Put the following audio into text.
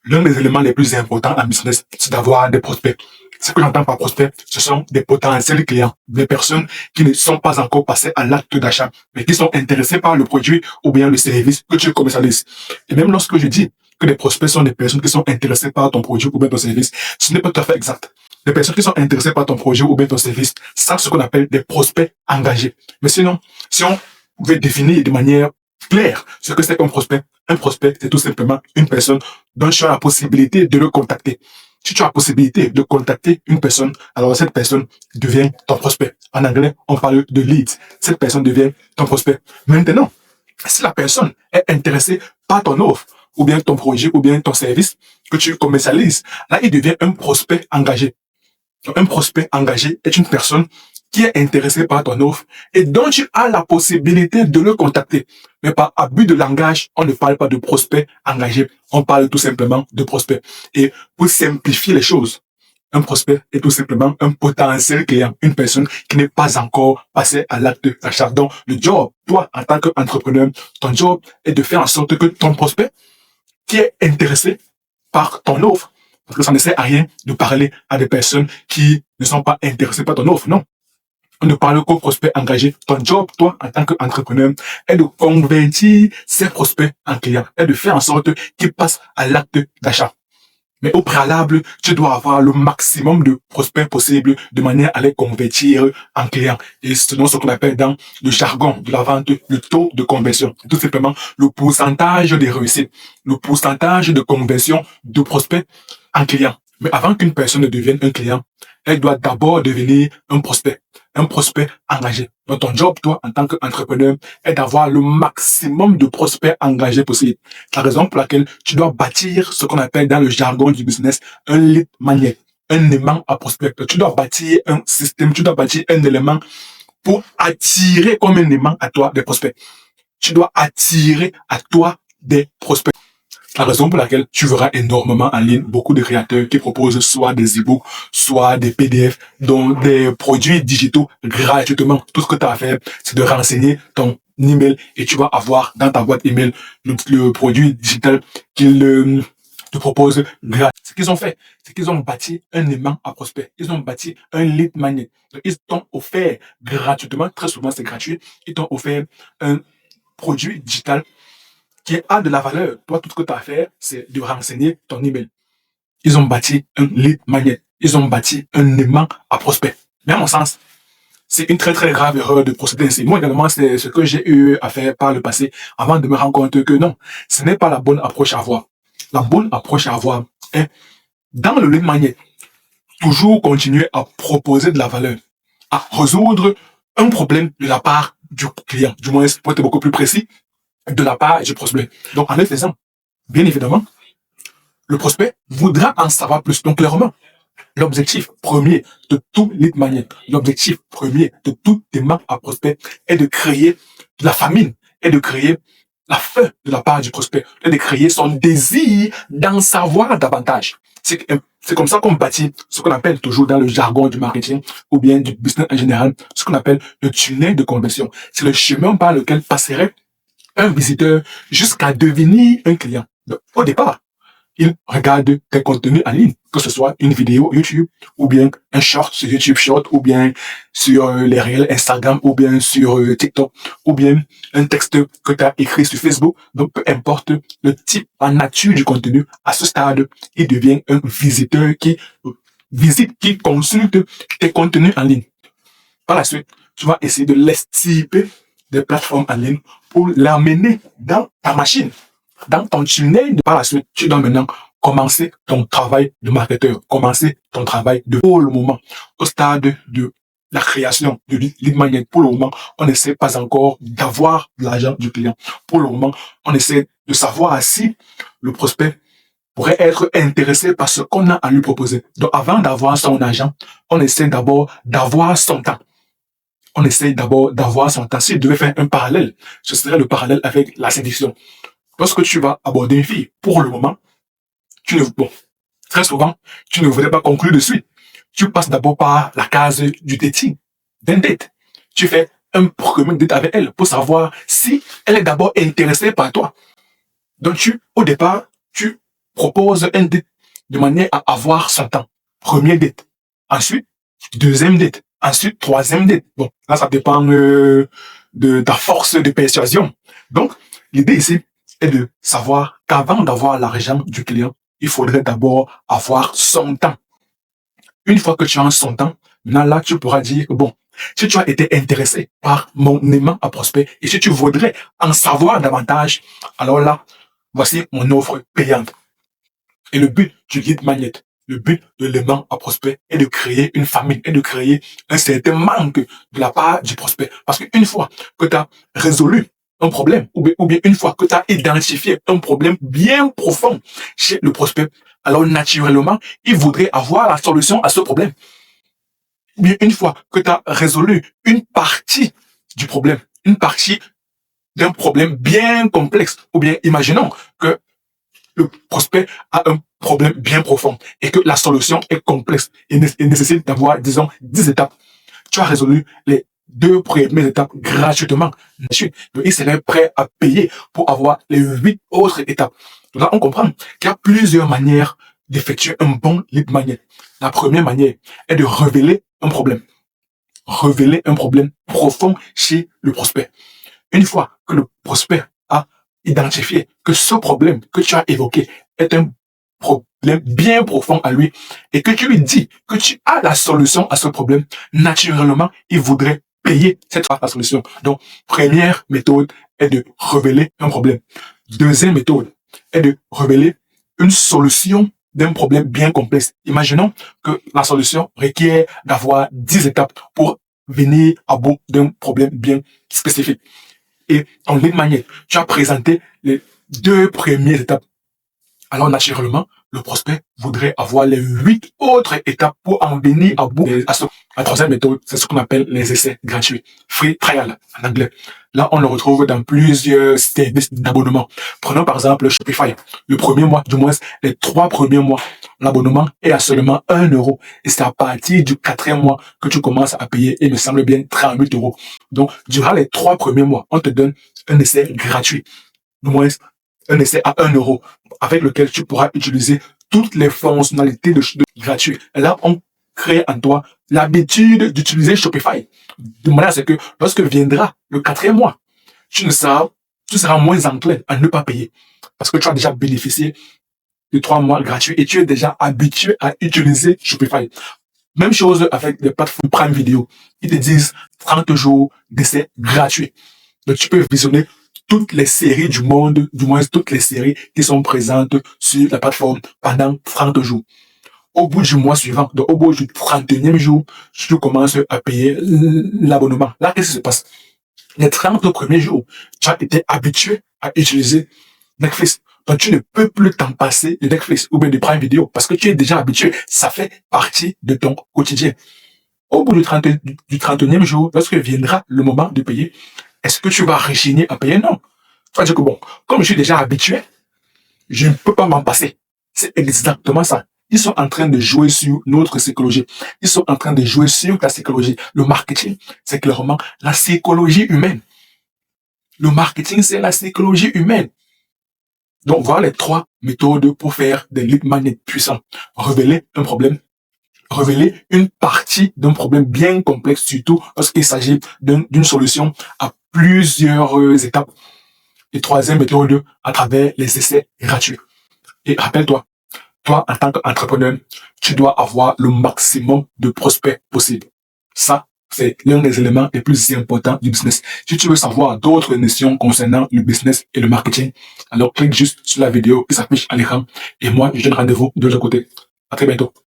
L'un des éléments les plus importants en business, c'est d'avoir des prospects. Ce que j'entends par prospects, ce sont des potentiels clients, des personnes qui ne sont pas encore passées à l'acte d'achat, mais qui sont intéressées par le produit ou bien le service que tu commercialises. Et même lorsque je dis que les prospects sont des personnes qui sont intéressées par ton produit ou bien ton service, ce n'est pas tout à fait exact. Les personnes qui sont intéressées par ton projet ou bien ton service, c'est ce qu'on appelle des prospects engagés. Mais sinon, si on veut définir de manière claire ce que c'est qu'un prospect, un prospect, c'est tout simplement une personne dont tu as la possibilité de le contacter. Si tu as la possibilité de contacter une personne, alors cette personne devient ton prospect. En anglais, on parle de lead. Cette personne devient ton prospect. Maintenant, si la personne est intéressée par ton offre, ou bien ton projet, ou bien ton service que tu commercialises, là, il devient un prospect engagé. Donc, un prospect engagé est une personne qui est intéressée par ton offre et dont tu as la possibilité de le contacter. Mais par abus de langage, on ne parle pas de prospect engagé, on parle tout simplement de prospect. Et pour simplifier les choses, un prospect est tout simplement un potentiel client, une personne qui n'est pas encore passée à l'acte d'achat. Donc, le job, toi, en tant qu'entrepreneur, ton job est de faire en sorte que ton prospect, qui est intéressé par ton offre, parce que ça ne sert à rien de parler à des personnes qui ne sont pas intéressées par ton offre, non. On ne parle qu'aux prospects engagés. Ton job, toi, en tant qu'entrepreneur, est de convertir ces prospects en clients, est de faire en sorte qu'ils passent à l'acte d'achat. Mais au préalable, tu dois avoir le maximum de prospects possibles de manière à les convertir en clients. Et c'est ce qu'on appelle dans le jargon de la vente le taux de conversion. Tout simplement le pourcentage de réussite, le pourcentage de conversion de prospects en clients. Mais avant qu'une personne ne devienne un client, elle doit d'abord devenir un prospect engagé. Donc ton job, toi, en tant qu'entrepreneur, est d'avoir le maximum de prospects engagés possible. C'est la raison pour laquelle tu dois bâtir ce qu'on appelle dans le jargon du business un lead magnet, un aimant à prospect. Tu dois bâtir un système, tu dois bâtir un élément pour attirer comme un aimant à toi des prospects. Tu dois attirer à toi des prospects. La raison pour laquelle tu verras énormément en ligne beaucoup de créateurs qui proposent soit des e-books, soit des PDF, donc des produits digitaux gratuitement. Tout ce que tu as à faire, c'est de renseigner ton email et tu vas avoir dans ta boîte email le produit digital qu'ils te proposent gratuit. Ce qu'ils ont fait, c'est qu'ils ont bâti un aimant à prospect. Ils ont bâti un lead magnet. Donc, ils t'ont offert gratuitement, très souvent c'est gratuit, ils t'ont offert un produit digital qui a de la valeur. Toi, tout ce que tu as à faire, c'est de renseigner ton email. Ils ont bâti un lead magnet. Ils ont bâti un aimant à prospect. Mais à mon sens, c'est une très très grave erreur de procéder ainsi. Moi également, c'est ce que j'ai eu à faire par le passé avant de me rendre compte que non, ce n'est pas la bonne approche à avoir. La bonne approche à avoir est, dans le lead magnet, toujours continuer à proposer de la valeur, à résoudre un problème de la part du client. Du moins, pour être beaucoup plus précis, de la part du prospect. Donc, en le faisant, bien évidemment, le prospect voudra en savoir plus. Donc, clairement, l'objectif premier de tout lead magnet, l'objectif premier de toutes tes marques à prospect est de créer de la famine, est de créer la faim de la part du prospect, est de créer son désir d'en savoir davantage. C'est comme ça qu'on bâtit ce qu'on appelle toujours dans le jargon du marketing ou bien du business en général, ce qu'on appelle le tunnel de conversion. C'est le chemin par lequel passerait un visiteur jusqu'à devenir un client. Donc, au départ, il regarde tes contenus en ligne, que ce soit une vidéo YouTube, ou bien un short sur YouTube Short, ou bien sur les réels Instagram, ou bien sur TikTok, ou bien un texte que tu as écrit sur Facebook. Donc, peu importe le type, la nature du contenu, à ce stade, il devient un visiteur qui visite, qui consulte tes contenus en ligne. Par la suite, tu vas essayer de l'estiper des plateformes en ligne pour l'amener dans ta machine, dans ton tunnel. Par la suite, tu dois maintenant commencer ton travail de marketeur, commencer ton travail de pour le moment, au stade de la création de lead magnet. Pour le moment, on n'essaie pas encore d'avoir l'argent du client. Pour le moment, on essaie de savoir si le prospect pourrait être intéressé par ce qu'on a à lui proposer. Donc, avant d'avoir son argent, on essaie d'abord d'avoir son temps. On essaye d'abord d'avoir son temps. S'il devait faire un parallèle, ce serait le parallèle avec la séduction. Lorsque tu vas aborder une fille, pour le moment, très souvent, tu ne voudrais pas conclure de suite. Tu passes d'abord par la case du dating, d'un date. Tu fais un premier date avec elle pour savoir si elle est d'abord intéressée par toi. Donc au départ, tu propose un date de manière à avoir son temps. Premier date. Ensuite, deuxième date. Ensuite, troisième date. Bon, là, ça dépend de ta force de persuasion. Donc, l'idée ici est de savoir qu'avant d'avoir l'argent du client, il faudrait d'abord avoir son temps. Une fois que tu as son temps, maintenant là, tu pourras dire, bon, si tu as été intéressé par mon aimant à prospect et si tu voudrais en savoir davantage, alors là, voici mon offre payante. Et le but du lead magnet, le but de l'aimant à prospect est de créer une famille, est de créer un certain manque de la part du prospect. Parce qu'une fois que tu as résolu un problème, ou bien une fois que tu as identifié un problème bien profond chez le prospect, alors naturellement, il voudrait avoir la solution à ce problème. Ou bien une fois que tu as résolu une partie du problème, une partie d'un problème bien complexe, ou bien imaginons que le prospect a un problème bien profond et que la solution est complexe et nécessite d'avoir, disons, 10 étapes. Tu as résolu les 2 premières étapes gratuitement. Donc, il serait prêt à payer pour avoir les 8 autres étapes. Donc là, on comprend qu'il y a plusieurs manières d'effectuer un bon lead magnet. La première manière est de révéler un problème. Révéler un problème profond chez le prospect. Une fois que le prospect a identifié que ce problème que tu as évoqué est un problème bien profond à lui et que tu lui dis que tu as la solution à ce problème, naturellement, il voudrait payer cette fois la solution. Donc, première méthode est de révéler un problème. Deuxième méthode est de révéler une solution d'un problème bien complexe. Imaginons que la solution requiert d'avoir 10 étapes pour venir à bout d'un problème bien spécifique. Et en lead magnet, tu as présenté les 2 premières étapes. Alors naturellement, le prospect voudrait avoir les 8 autres étapes pour en venir à bout. La troisième méthode, c'est ce qu'on appelle les essais gratuits. Free trial en anglais. Là, on le retrouve dans plusieurs services d'abonnement. Prenons par exemple Shopify. Le premier mois, du moins les 3 premiers mois, l'abonnement est à seulement 1 euro. Et c'est à partir du 4e mois que tu commences à payer, il me semble bien, 38 euros. Donc, durant les 3 premiers mois, on te donne un essai gratuit. Du moins, un essai à 1 euro, avec lequel tu pourras utiliser toutes les fonctionnalités de gratuit. Et là, on crée en toi l'habitude d'utiliser Shopify. De manière à ce que lorsque viendra le 4e mois, tu seras moins enclin à ne pas payer. Parce que tu as déjà bénéficié de 3 mois gratuits et tu es déjà habitué à utiliser Shopify. Même chose avec les plateformes Prime Video. Ils te disent 30 jours d'essai gratuit. Donc tu peux visionner toutes les séries du monde, du moins toutes les séries qui sont présentes sur la plateforme pendant 30 jours. Au bout du mois suivant, donc au bout du 31e jour, tu commences à payer l'abonnement. Là, qu'est-ce qui se passe? Les 30 premiers jours, tu as été habitué à utiliser Netflix. Donc, tu ne peux plus t'en passer de Netflix ou bien de Prime Video parce que tu es déjà habitué. Ça fait partie de ton quotidien. Au bout du 31e jour, lorsque viendra le moment de payer, est-ce que tu vas rechigner à payer? Non. Tu vas dire que bon, comme je suis déjà habitué, je ne peux pas m'en passer. C'est exactement ça. Ils sont en train de jouer sur notre psychologie. Ils sont en train de jouer sur ta psychologie. Le marketing, c'est clairement la psychologie humaine. Le marketing, c'est la psychologie humaine. Donc, voilà les 3 méthodes pour faire des lead magnets puissants. Révéler un problème. Révéler une partie d'un problème bien complexe, surtout lorsqu'il s'agit d'une solution à plusieurs étapes. Et troisième méthode, à travers les essais gratuits. Et rappelle-toi, toi, en tant qu'entrepreneur, tu dois avoir le maximum de prospects possible. Ça, c'est l'un des éléments les plus importants du business. Si tu veux savoir d'autres notions concernant le business et le marketing, alors clique juste sur la vidéo qui s'affiche à l'écran et moi, je donne rendez-vous de l'autre côté. À très bientôt.